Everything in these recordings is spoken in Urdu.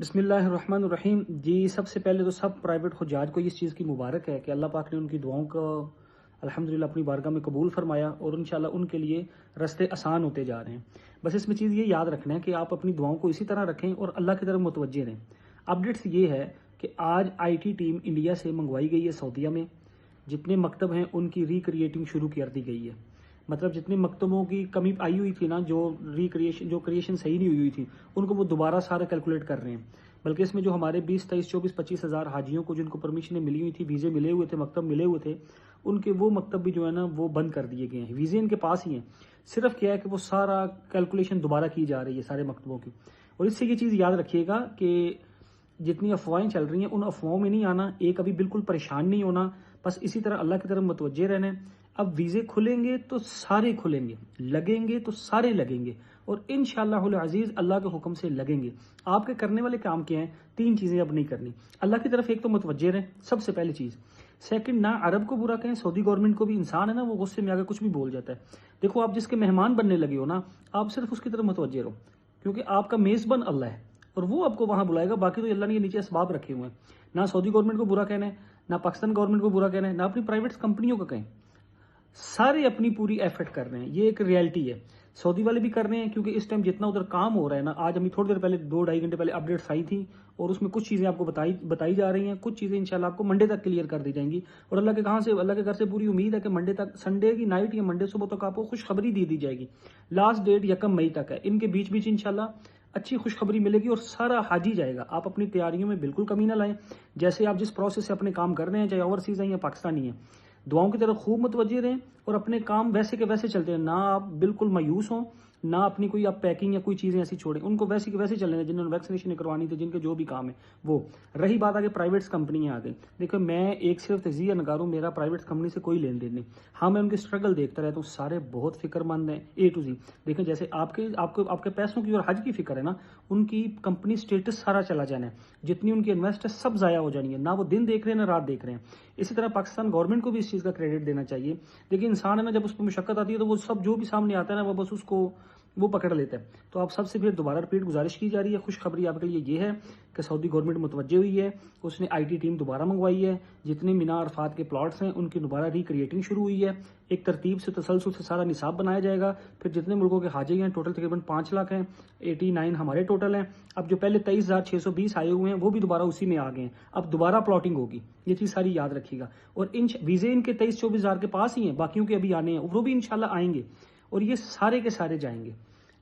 بسم اللہ الرحمن الرحیم جی، سب سے پہلے تو سب پرائیویٹ حجاج کو اس چیز کی مبارک ہے کہ اللہ پاک نے ان کی دعاؤں کا الحمدللہ اپنی بارگاہ میں قبول فرمایا اور انشاءاللہ ان کے لیے رستے آسان ہوتے جا رہے ہیں۔ بس اس میں چیز یہ یاد رکھنا ہے کہ آپ اپنی دعاؤں کو اسی طرح رکھیں اور اللہ کی طرف متوجہ رہیں۔ اپڈیٹس یہ ہے کہ آج آئی ٹی ٹیم انڈیا سے منگوائی گئی ہے سعودیہ میں، جتنے مکتب ہیں ان کی ریکریٹنگ شروع کر دی گئی ہے۔ مطلب جتنے مکتبوں کی کمی آئی ہوئی تھی نا، جو کریشن صحیح نہیں ہوئی تھی، ان کو وہ دوبارہ سارے کیلکولیٹ کر رہے ہیں۔ بلکہ اس میں جو ہمارے 20، 23، 24، 25 ہزار حاجیوں کو جن کو پرمیشنیں ملی ہوئی تھی، ویزے ملے ہوئے تھے، مکتب ملے ہوئے تھے، ان کے وہ مکتب بھی جو ہے نا وہ بند کر دیے گئے ہیں۔ ویزے ان کے پاس ہی ہیں، صرف کیا ہے کہ وہ سارا کیلکولیشن دوبارہ کی جا رہی ہے سارے مکتبوں کی۔ اور اس سے یہ چیز یاد رکھیے گا کہ جتنی افواہیں چل رہی ہیں ان افواہوں میں نہیں آنا، ایک ابھی بالکل پریشان نہیں ہونا، بس اسی طرح اللہ کی طرف متوجہ رہنا ہے۔ اب ویزے کھلیں گے تو سارے کھلیں گے، لگیں گے تو سارے لگیں گے، اور انشاءاللہ العزیز اللہ کے حکم سے لگیں گے۔ آپ کے کرنے والے کام کیا ہیں؟ 3 چیزیں اب نہیں کرنی اللہ کی طرف۔ ایک تو متوجہ رہیں، سب سے پہلی چیز۔ سیکنڈ، نہ عرب کو برا کہیں، سعودی گورنمنٹ کو بھی، انسان ہے نا وہ غصے میں آ کے کچھ بھی بول جاتا ہے۔ دیکھو آپ جس کے مہمان بننے لگے ہو نا، آپ صرف اس کی طرف متوجہ رہو، کیونکہ آپ کا میزبان اللہ ہے اور وہ آپ کو وہاں بلائے گا۔ باقی تو اللہ نے یہ نیچے اسباب رکھے ہوئے ہیں۔ نہ سعودی گورنمنٹ کو برا کہنا ہے، نہ پاکستان گورنمنٹ کو برا کہنا ہے، نہ اپنی پرائیویٹ کمپنیوں کو کہیں۔ سارے اپنی پوری ایفرٹ کر رہے ہیں، یہ ایک ریالٹی ہے۔ سعودی والے بھی کر رہے ہیں کیونکہ اس ٹائم جتنا ادھر کام ہو رہا ہے نا، آج ہمیں تھوڑی دیر پہلے 2-2.5 گھنٹے پہلے اپڈیٹس آئی تھی اور اس میں کچھ چیزیں آپ کو بتائی جا رہی ہیں، کچھ چیزیں انشاءاللہ آپ کو منڈے تک کلیئر کر دی جائیں گی، اور اللہ کے گھر سے پوری امید ہے کہ منڈے تک، سنڈے کی نائٹ یا منڈے صبح تک آپ کو خوشخبری دی جائے گی۔ لاسٹ ڈیٹ 1 مئی تک ہے، ان کے بیچ انشاءاللہ اچھی خوشخبری ملے گی اور سارا حاجی جائے گا۔ آپ اپنی تیاریوں میں بالکل کمی نہ لائیں، جیسے آپ جس پروسیس سے اپنے کام کر رہے ہیں، چاہے اوورسیز ہیں یا پاکستانی ہیں۔ دعاؤں کی طرف خوب متوجہ رہیں اور اپنے کام ویسے کے ویسے چلتے ہیں، نہ آپ بالکل مایوس ہوں، نہ اپنی کوئی آپ پیکنگ یا کوئی چیزیں ایسی چھوڑیں، ان کو ویسے کے ویسے چلنے دیں جنہوں نے ویکسینیشن کروانی تھی، جن کے جو بھی کام ہے وہ۔ رہی بات آگے پرائیویٹس کمپنیاں آ گئی، دیکھو میں ایک صرف تجزیہ نگار ہوں، میرا پرائیویٹ کمپنی سے کوئی لین دین نہیں۔ ہاں میں ان کی اسٹرگل دیکھتا رہتا ہوں، سارے بہت فکر مند ہیں A to Z۔ دیکھیں جیسے آپ کے پیسوں کی اور حج کی فکر ہے نا، ان کی کمپنی اسٹیٹس سارا چلا جانا ہے، جتنی ان کی انویسٹ ہے سب ضائع ہو جانی ہے، نہ وہ دن دیکھ رہے ہیں نہ رات دیکھ رہے ہیں۔ اسی طرح پاکستان گورنمنٹ کو بھی اس چیز کا کریڈٹ دینا چاہیے۔ دیکھیں انسان ہے نا، جب اس پہ مشقت آتی ہے تو وہ سب جو بھی سامنے آتا ہے نا وہ بس اس کو وہ پکڑ لیتا ہے۔ تو آپ سب سے پھر دوبارہ ریپیٹ گزارش کی جا رہی ہے، خوشخبری آپ کے لیے یہ ہے کہ سعودی گورنمنٹ متوجہ ہوئی ہے، اس نے آئی ٹی ٹیم دوبارہ منگوائی ہے، جتنے مینا عرفات کے پلاٹس ہیں ان کی دوبارہ ریکریٹنگ شروع ہوئی ہے، ایک ترتیب سے تسلسل سے سارا نصاب بنایا جائے گا۔ پھر جتنے ملکوں کے حاجی ہیں ٹوٹل تقریباً 5 لاکھ ہیں، 89 ہمارے ٹوٹل ہیں۔ اب جو پہلے 23,620 آئے ہوئے ہیں وہ بھی دوبارہ اسی میں آ گئے ہیں، اب دوبارہ پلاٹنگ ہوگی، یہ چیز ساری یاد رکھیے گا۔ اور ویزے ان کے 23-24 ہزار کے پاس ہی ہیں، باقیوں کے ابھی آنے ہیں، وہ بھی انشاءاللہ آئیں گے، اور یہ سارے کے سارے جائیں گے۔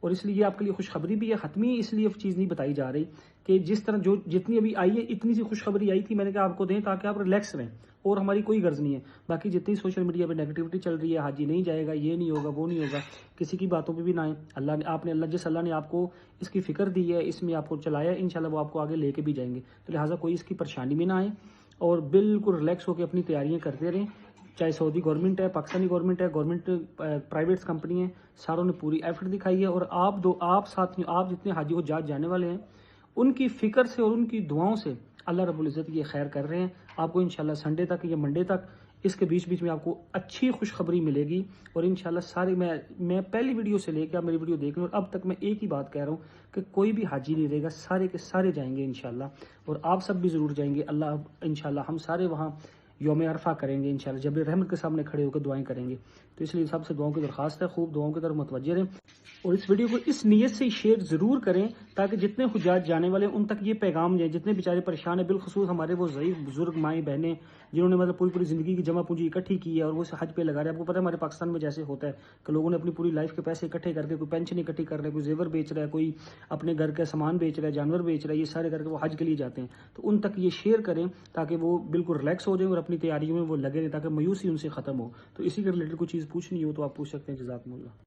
اور اس لیے یہ آپ کے لیے خوشخبری بھی ہے، حتمی اس لیے چیز نہیں بتائی جا رہی کہ جس طرح جتنی ابھی آئی ہے اتنی سی خوشخبری آئی تھی، میں نے کہا آپ کو دیں تاکہ آپ ریلیکس رہیں، اور ہماری کوئی غرض نہیں ہے۔ باقی جتنی سوشل میڈیا پہ نیگیٹیوٹی چل رہی ہے، حاجی نہیں جائے گا، یہ نہیں ہوگا، وہ نہیں ہوگا، کسی کی باتوں پہ بھی نہ آئیں۔ اللہ نے آپ کو اس کی فکر دی ہے، اس میں آپ کو چلایا ہے، انشاءاللہ وہ آپ کو آگے لے کے بھی جائیں گے، تو لہٰذا کوئی اس کی پریشانی میں نہ آئے اور بالکل ریلیکس ہو کے اپنی تیاریاں کرتے رہیں۔ چاہے سعودی گورنمنٹ ہے، پاکستانی گورنمنٹ ہے، گورنمنٹ پرائیویٹس کمپنی ہیں، ساروں نے پوری ایفرٹ دکھائی ہے، اور آپ جتنے حاجی حجاج جانے والے ہیں ان کی فکر سے اور ان کی دعاؤں سے اللہ رب العزت یہ خیر کر رہے ہیں۔ آپ کو انشاءاللہ سنڈے تک یا منڈے تک اس کے بیچ میں آپ کو اچھی خوشخبری ملے گی، اور انشاءاللہ سارے میں پہلی ویڈیو سے لے کے آپ میری ویڈیو دیکھ لیں، اور اب تک میں ایک ہی بات کہہ رہا ہوں کہ کوئی بھی حاجی نہیں رہے گا، سارے کے سارے جائیں گے انشاءاللہ، اور آپ سب بھی ضرور جائیں گے۔ اللہ انشاءاللہ ہم سارے وہاں یوم عرفہ کریں گے انشاءاللہ، جب رحمت کے سامنے کھڑے ہو کر دعائیں کریں گے۔ تو اس لیے سب سے دعاؤں کی درخواست ہے، خوب دعاؤں کی طرف متوجہ رہیں، اور اس ویڈیو کو اس نیت سے شیئر ضرور کریں تاکہ جتنے حجاج جانے والے ہیں ان تک یہ پیغام جائے، جتنے بیچارے پریشان ہیں، بالخصوص ہمارے وہ ضعیف بزرگ مائیں بہنیں جنہوں نے مطلب پوری زندگی کی جمع پونجی اکٹھی کی ہے اور وہ حج پہ لگا رہے ہیں۔ آپ کو پتہ ہے ہمارے پاکستان میں جیسے ہوتا ہے کہ لوگوں نے اپنی پوری لائف کے پیسے اکٹھے کر کے، کوئی پینشن اکٹھی کر رہا ہے، کوئی زیور بیچ رہا ہے، کوئی اپنے گھر کا سامان بیچ رہا ہے، جانور بیچ رہا ہے، یہ سارے کر کے وہ حج کے لیے جاتے ہیں۔ تو ان تک یہ شیئر کریں تاکہ وہ بالکل ریلیکس ہو جائیں اور اپنی تیاریوں میں وہ لگے رہیں، تاکہ مایوسی ان سے ختم ہو۔ تو اسی کے ریلیٹڈ کوئی چیز پوچھنی ہو تو آپ پوچھ سکتے ہیں۔ جزاکم اللہ۔